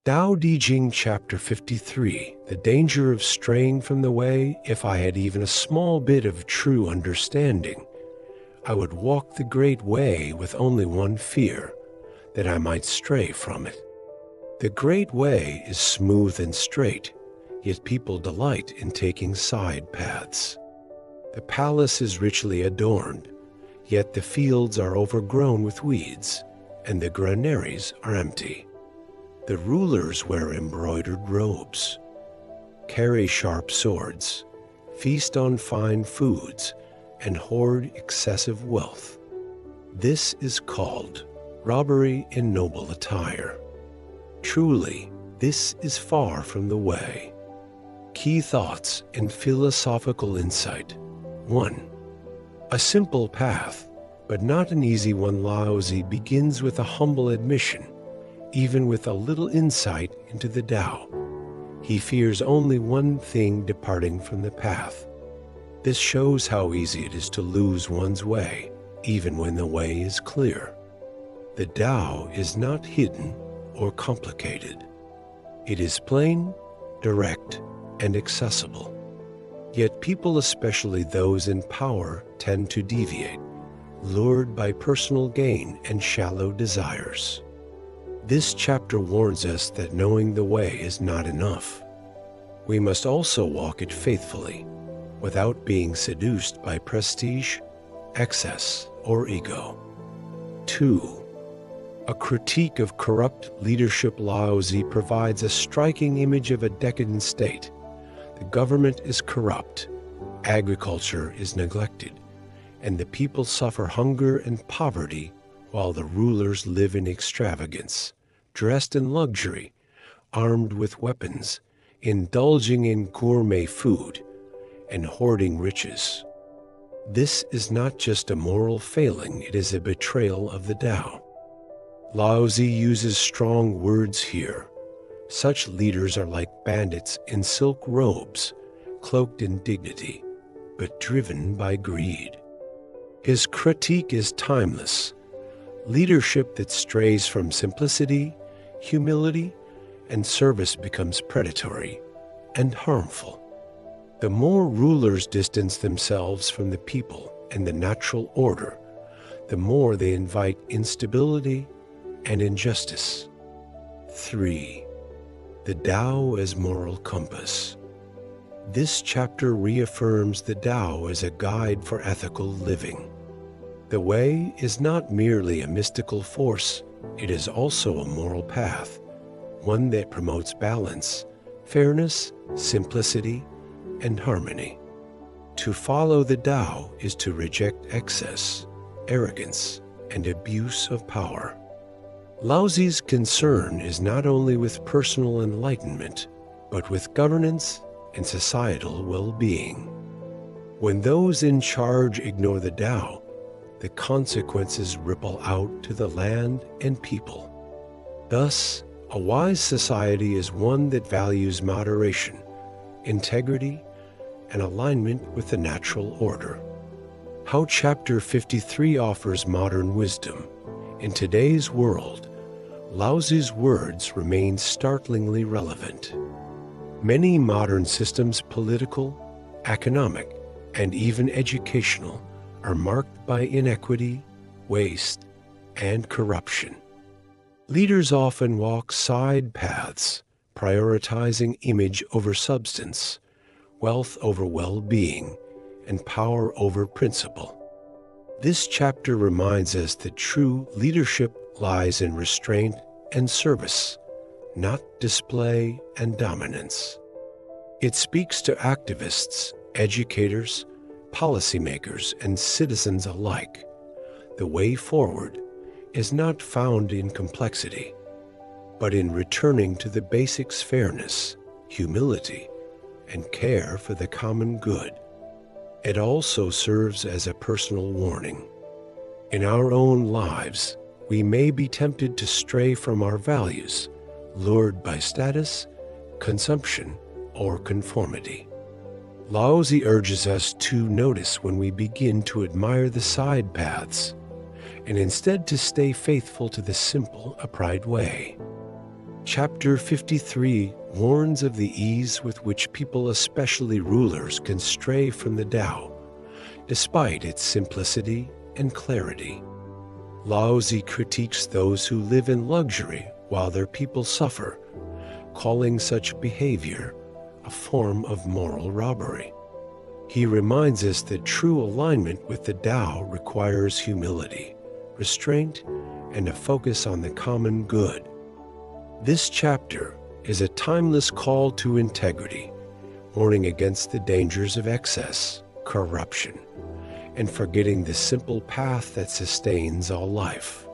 Dao De Jing Chapter 53, The Danger of Straying from the Way. If I had even a small bit of true understanding, I would walk the great way with only one fear, that I might stray from it. The great way is smooth and straight, yet people delight in taking side paths. The palace is richly adorned, yet the fields are overgrown with weeds, and the granaries are empty. The rulers wear embroidered robes, carry sharp swords, feast on fine foods, and hoard excessive wealth. This is called robbery in noble attire. Truly, this is far from the way. Key thoughts and philosophical insight. 1. A simple path, but not an easy one. Laozi begins with a humble admission, even with a little insight into the Tao. He fears only one thing: departing from the path. This shows how easy it is to lose one's way, even when the way is clear. The Tao is not hidden or complicated. It is plain, direct, and accessible. Yet people, especially those in power, tend to deviate, lured by personal gain and shallow desires. This chapter warns us that knowing the way is not enough. We must also walk it faithfully, without being seduced by prestige, excess, or ego. 2. A critique of corrupt leadership. Laozi provides a striking image of a decadent state. The government is corrupt, agriculture is neglected, and the people suffer hunger and poverty while the rulers live in extravagance, dressed in luxury, armed with weapons, indulging in gourmet food, and hoarding riches. This is not just a moral failing, it is a betrayal of the Tao. Laozi uses strong words here. Such leaders are like bandits in silk robes, cloaked in dignity, but driven by greed. His critique is timeless. Leadership that strays from simplicity, humility, and service becomes predatory and harmful. The more rulers distance themselves from the people and the natural order, the more they invite instability and injustice. 3. The Tao as moral compass. This chapter reaffirms the Tao as a guide for ethical living. The way is not merely a mystical force, it is also a moral path, one that promotes balance, fairness, simplicity, and harmony. To follow the Tao is to reject excess, arrogance, and abuse of power. Laozi's concern is not only with personal enlightenment, but with governance and societal well-being. When those in charge ignore the Tao, the consequences ripple out to the land and people. Thus, a wise society is one that values moderation, integrity, and alignment with the natural order. How Chapter 53 offers modern wisdom. In today's world, Laozi's words remain startlingly relevant. Many modern systems, political, economic, and even educational, are marked by inequity, waste, and corruption. Leaders often walk side paths, prioritizing image over substance, wealth over well-being, and power over principle. This chapter reminds us that true leadership lies in restraint and service, not display and dominance. It speaks to activists, educators, policymakers, and citizens alike. The way forward is not found in complexity, but in returning to the basics: fairness, humility, and care for the common good. It also serves as a personal warning. In our own lives, we may be tempted to stray from our values, lured by status, consumption, or conformity. Laozi urges us to notice when we begin to admire the side paths, and instead to stay faithful to the simple, upright way. Chapter 53 warns of the ease with which people, especially rulers, can stray from the Tao, despite its simplicity and clarity. Laozi critiques those who live in luxury while their people suffer, calling such behavior a form of moral robbery. He reminds us that true alignment with the Tao requires humility, restraint, and a focus on the common good. This chapter is a timeless call to integrity, warning against the dangers of excess, corruption, and forgetting the simple path that sustains all life.